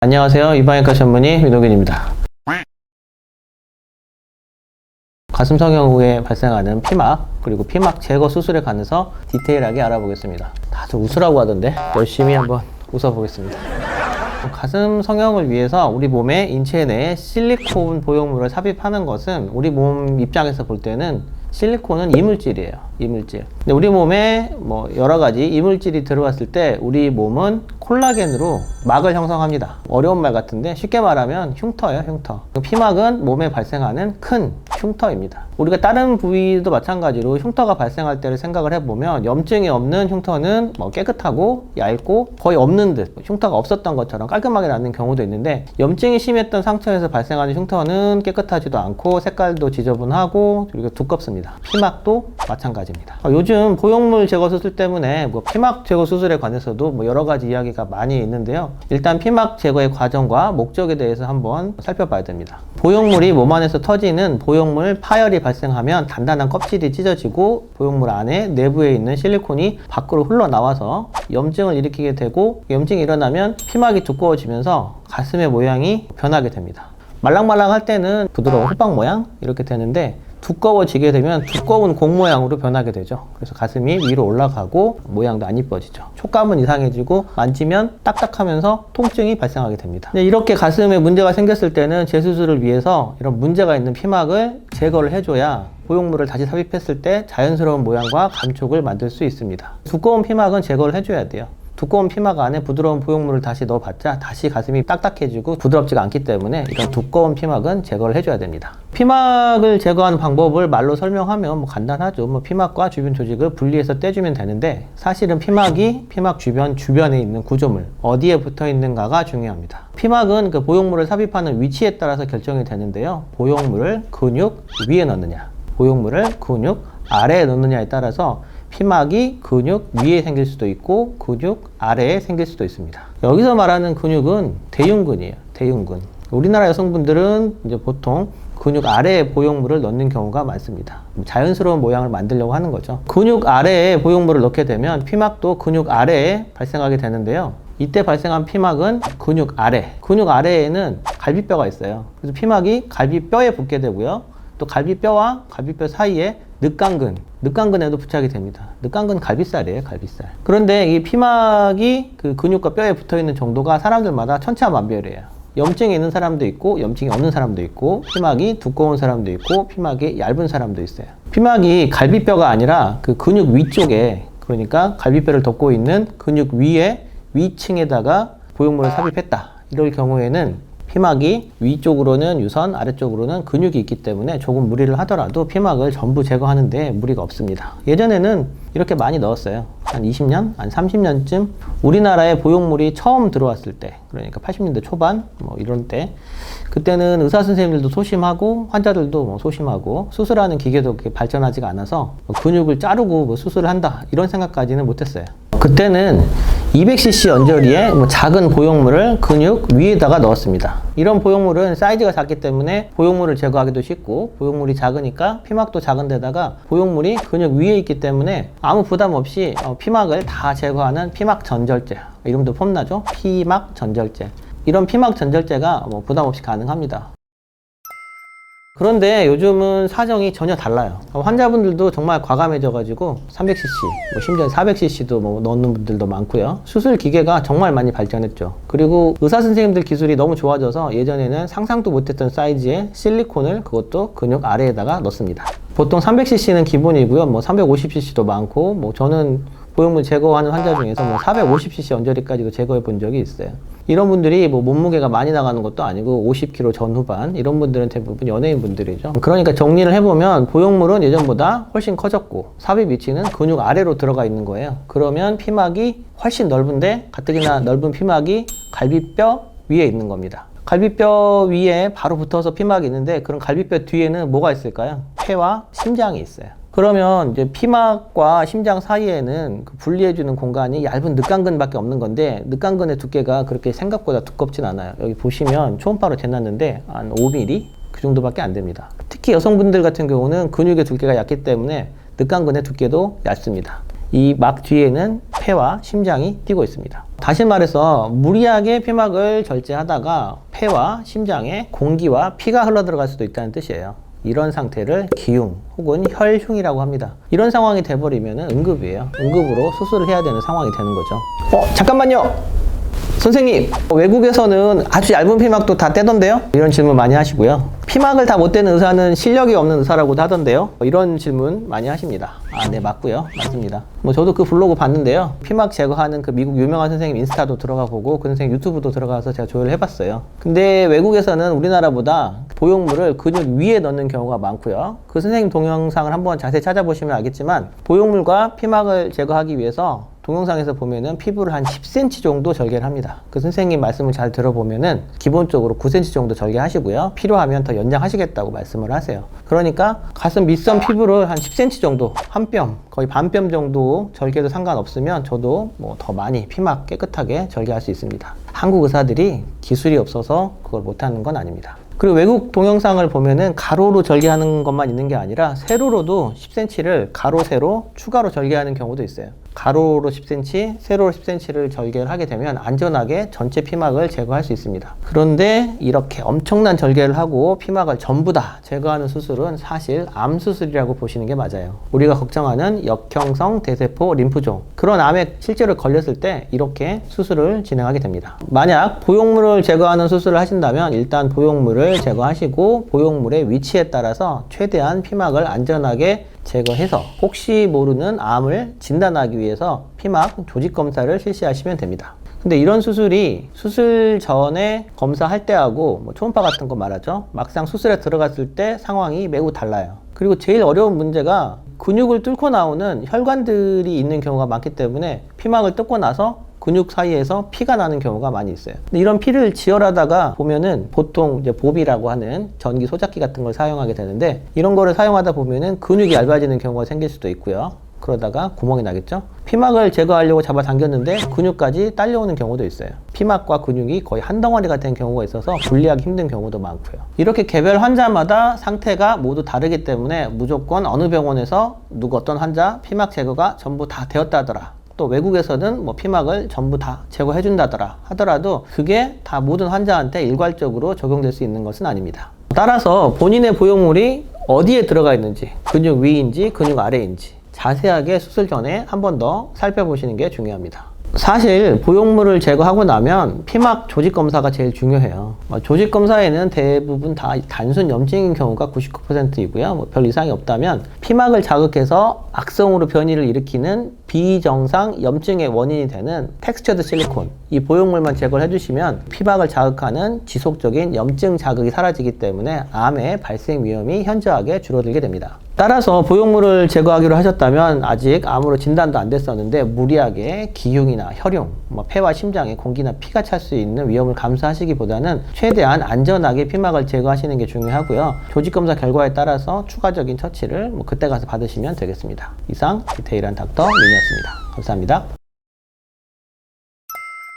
안녕하세요. 이방외과 전문의 윤호균입니다. 가슴 성형 후에 발생하는 피막, 그리고 피막 제거 수술에 관해서 디테일하게 알아보겠습니다. 다들 웃으라고 하던데 열심히 한번 웃어보겠습니다. 가슴 성형을 위해서 우리 몸의 인체 내에 실리콘 보형물을 삽입하는 것은 우리 몸 입장에서 볼 때는 실리콘은 이물질이에요. 이물질. 근데 우리 몸에 여러 가지 이물질이 들어왔을 때 우리 몸은 콜라겐으로 막을 형성합니다. 어려운 말 같은데 쉽게 말하면 흉터예요, 흉터. 피막은 몸에 발생하는 큰 흉터입니다. 우리가 다른 부위도 마찬가지로 흉터가 발생할 때를 생각을 해보면 염증이 없는 흉터는 깨끗하고 얇고 거의 없는 듯 흉터가 없었던 것처럼 깔끔하게 낫는 경우도 있는데, 염증이 심했던 상처에서 발생하는 흉터는 깨끗하지도 않고 색깔도 지저분하고 그리고 두껍습니다. 피막도 마찬가지입니다. 요즘 보형물 제거 수술 때문에 피막 제거 수술에 관해서도 여러 가지 이야기가 많이 있는데요. 일단 피막 제거의 과정과 목적에 대해서 한번 살펴봐야 됩니다. 보형물이 몸 안에서 터지는 보형물 파열이 발생하면 단단한 껍질이 찢어지고 보형물 안에 내부에 있는 실리콘이 밖으로 흘러나와서 염증을 일으키게 되고, 염증이 일어나면 피막이 두꺼워지면서 가슴의 모양이 변하게 됩니다. 말랑말랑할 때는 부드러운 호박 모양 이렇게 되는데, 두꺼워지게 되면 두꺼운 공 모양으로 변하게 되죠. 그래서 가슴이 위로 올라가고 모양도 안 이뻐지죠. 촉감은 이상해지고 만지면 딱딱하면서 통증이 발생하게 됩니다. 이렇게 가슴에 문제가 생겼을 때는 재수술을 위해서 이런 문제가 있는 피막을 제거를 해줘야 보형물을 다시 삽입했을 때 자연스러운 모양과 감촉을 만들 수 있습니다. 두꺼운 피막은 제거를 해줘야 돼요. 두꺼운 피막 안에 부드러운 보형물을 다시 넣어봤자 다시 가슴이 딱딱해지고 부드럽지가 않기 때문에 이런 두꺼운 피막은 제거를 해줘야 됩니다. 피막을 제거하는 방법을 말로 설명하면 간단하죠. 피막과 주변 조직을 분리해서 떼주면 되는데, 사실은 피막이 피막 주변에 있는 구조물 어디에 붙어 있는가가 중요합니다. 피막은 그 보형물을 삽입하는 위치에 따라서 결정이 되는데요. 보형물을 근육 위에 넣느냐, 보형물을 근육 아래에 넣느냐에 따라서 피막이 근육 위에 생길 수도 있고 근육 아래에 생길 수도 있습니다. 여기서 말하는 근육은 대흉근이에요. 대흉근. 우리나라 여성분들은 이제 보통 근육 아래에 보형물을 넣는 경우가 많습니다. 자연스러운 모양을 만들려고 하는 거죠. 근육 아래에 보형물을 넣게 되면 피막도 근육 아래에 발생하게 되는데요. 이때 발생한 피막은 근육 아래에는 갈비뼈가 있어요. 그래서 피막이 갈비뼈에 붙게 되고요. 또 갈비뼈와 갈비뼈 사이에 늑간근에도 부착이 됩니다. 늑간근 갈비살이에요, 갈비살. 그런데 이 피막이 그 근육과 뼈에 붙어 있는 정도가 사람들마다 천차만별이에요. 염증이 있는 사람도 있고 염증이 없는 사람도 있고, 피막이 두꺼운 사람도 있고 피막이 얇은 사람도 있어요. 피막이 갈비뼈가 아니라 그 근육 위쪽에, 그러니까 갈비뼈를 덮고 있는 근육 위에 위층에다가 보형물을 삽입했다. 이럴 경우에는 피막이 위쪽으로는 유선, 아래쪽으로는 근육이 있기 때문에 조금 무리를 하더라도 피막을 전부 제거하는데 무리가 없습니다. 예전에는 이렇게 많이 넣었어요. 한 20년, 한 30년쯤 우리나라에 보형물이 처음 들어왔을 때, 그러니까 80년대 초반 이런 때, 그때는 의사 선생님들도 소심하고 환자들도 소심하고 수술하는 기계도 그렇게 발전하지가 않아서 근육을 자르고 수술을 한다 이런 생각까지는 못했어요. 그때는 200cc 언저리에 작은 보형물을 근육 위에다가 넣었습니다. 이런 보형물은 사이즈가 작기 때문에 보형물을 제거하기도 쉽고, 보형물이 작으니까 피막도 작은 데다가 보형물이 근육 위에 있기 때문에 아무 부담 없이 피막을 다 제거하는 피막 전절제, 이름도 폼나죠? 피막 전절제. 이런 피막 전절제가 부담 없이 가능합니다. 그런데 요즘은 사정이 전혀 달라요. 환자분들도 정말 과감해져가지고 300cc, 심지어 400cc도 넣는 분들도 많고요. 수술 기계가 정말 많이 발전했죠. 그리고 의사 선생님들 기술이 너무 좋아져서 예전에는 상상도 못했던 사이즈의 실리콘을 그것도 근육 아래에다가 넣습니다. 보통 300cc는 기본이고요. 350cc도 많고, 저는 보형물 제거하는 환자 중에서 450cc 언저리까지도 제거해 본 적이 있어요. 이런 분들이 몸무게가 많이 나가는 것도 아니고 50kg 전후반, 이런 분들은 대부분 연예인 분들이죠. 그러니까 정리를 해보면 보형물은 예전보다 훨씬 커졌고 삽입 위치는 근육 아래로 들어가 있는 거예요. 그러면 피막이 훨씬 넓은데 가뜩이나 넓은 피막이 갈비뼈 위에 있는 겁니다. 갈비뼈 위에 바로 붙어서 피막이 있는데, 그런 갈비뼈 뒤에는 뭐가 있을까요? 폐와 심장이 있어요. 그러면 이제 피막과 심장 사이에는 분리해주는 공간이 얇은 늑간근밖에 없는 건데, 늑간근의 두께가 그렇게 생각보다 두껍진 않아요. 여기 보시면 초음파로 재놨는데 한 5mm? 그 정도밖에 안 됩니다. 특히 여성분들 같은 경우는 근육의 두께가 얇기 때문에 늑간근의 두께도 얇습니다. 이 막 뒤에는 폐와 심장이 뛰고 있습니다. 다시 말해서 무리하게 피막을 절제하다가 폐와 심장에 공기와 피가 흘러들어갈 수도 있다는 뜻이에요. 이런 상태를 기흉 혹은 혈흉이라고 합니다. 이런 상황이 돼버리면 응급이에요. 응급으로 수술을 해야 되는 상황이 되는 거죠. 잠깐만요! 선생님, 외국에서는 아주 얇은 피막도 다 떼던데요? 이런 질문 많이 하시고요. 피막을 다 못 떼는 의사는 실력이 없는 의사라고도 하던데요. 이런 질문 많이 하십니다. 네, 맞고요. 맞습니다. 저도 그 블로그 봤는데요. 피막 제거하는 그 미국 유명한 선생님 인스타도 들어가 보고 그 선생님 유튜브도 들어가서 제가 조회를 해봤어요. 근데 외국에서는 우리나라보다 보형물을 근육 위에 넣는 경우가 많고요. 그 선생님 동영상을 한번 자세히 찾아보시면 알겠지만 보형물과 피막을 제거하기 위해서 동영상에서 보면은 피부를 한 10cm 정도 절개를 합니다. 그 선생님 말씀을 잘 들어보면은 기본적으로 9cm 정도 절개하시고요. 필요하면 더 연장하시겠다고 말씀을 하세요. 그러니까 가슴 밑선 피부를 한 10cm 정도, 한 뼘, 거의 반 뼘 정도 절개도 상관없으면 저도 더 많이 피막 깨끗하게 절개할 수 있습니다. 한국 의사들이 기술이 없어서 그걸 못하는 건 아닙니다. 그리고 외국 동영상을 보면은 가로로 절개하는 것만 있는 게 아니라 세로로도 10cm를 가로, 세로, 추가로 절개하는 경우도 있어요. 가로로 10cm, 세로로 10cm를 절개를 하게 되면 안전하게 전체 피막을 제거할 수 있습니다. 그런데 이렇게 엄청난 절개를 하고 피막을 전부 다 제거하는 수술은 사실 암 수술이라고 보시는 게 맞아요. 우리가 걱정하는 역형성 대세포 림프종, 그런 암에 실제로 걸렸을 때 이렇게 수술을 진행하게 됩니다. 만약 보형물을 제거하는 수술을 하신다면 일단 보형물을 제거하시고 보형물의 위치에 따라서 최대한 피막을 안전하게 제거해서 혹시 모르는 암을 진단하기 위해서 피막 조직 검사를 실시하시면 됩니다. 근데 이런 수술이 수술 전에 검사할 때하고 초음파 같은 거 말하죠. 막상 수술에 들어갔을 때 상황이 매우 달라요. 그리고 제일 어려운 문제가 근육을 뚫고 나오는 혈관들이 있는 경우가 많기 때문에 피막을 뜯고 나서 근육 사이에서 피가 나는 경우가 많이 있어요. 근데 이런 피를 지혈하다가 보면은 보통 이제 봅이라고 하는 전기 소작기 같은 걸 사용하게 되는데 이런 거를 사용하다 보면은 근육이 얇아지는 경우가 생길 수도 있고요. 그러다가 구멍이 나겠죠? 피막을 제거하려고 잡아당겼는데 근육까지 딸려오는 경우도 있어요. 피막과 근육이 거의 한 덩어리가 된 경우가 있어서 분리하기 힘든 경우도 많고요. 이렇게 개별 환자마다 상태가 모두 다르기 때문에 무조건 어느 병원에서 어떤 환자 피막 제거가 전부 다 되었다 하더라, 또 외국에서는 피막을 전부 다 제거해 준다더라 하더라도 그게 다 모든 환자한테 일괄적으로 적용될 수 있는 것은 아닙니다. 따라서 본인의 보형물이 어디에 들어가 있는지, 근육 위인지 근육 아래인지 자세하게 수술 전에 한 번 더 살펴보시는 게 중요합니다. 사실 보형물을 제거하고 나면 피막 조직 검사가 제일 중요해요. 조직 검사에는 대부분 다 단순 염증인 경우가 99%이고요. 별 이상이 없다면 피막을 자극해서 악성으로 변이를 일으키는 비정상 염증의 원인이 되는 텍스처드 실리콘, 이 보형물만 제거를 해주시면 피막을 자극하는 지속적인 염증 자극이 사라지기 때문에 암의 발생 위험이 현저하게 줄어들게 됩니다. 따라서 보형물을 제거하기로 하셨다면 아직 암으로 진단도 안 됐었는데 무리하게 기흉이나 혈용, 폐와 심장에 공기나 피가 찰 수 있는 위험을 감수하시기보다는 최대한 안전하게 피막을 제거하시는 게 중요하고요. 조직검사 결과에 따라서 추가적인 처치를 그때 가서 받으시면 되겠습니다. 이상 디테일한 닥터 민이었습니다. 감사합니다.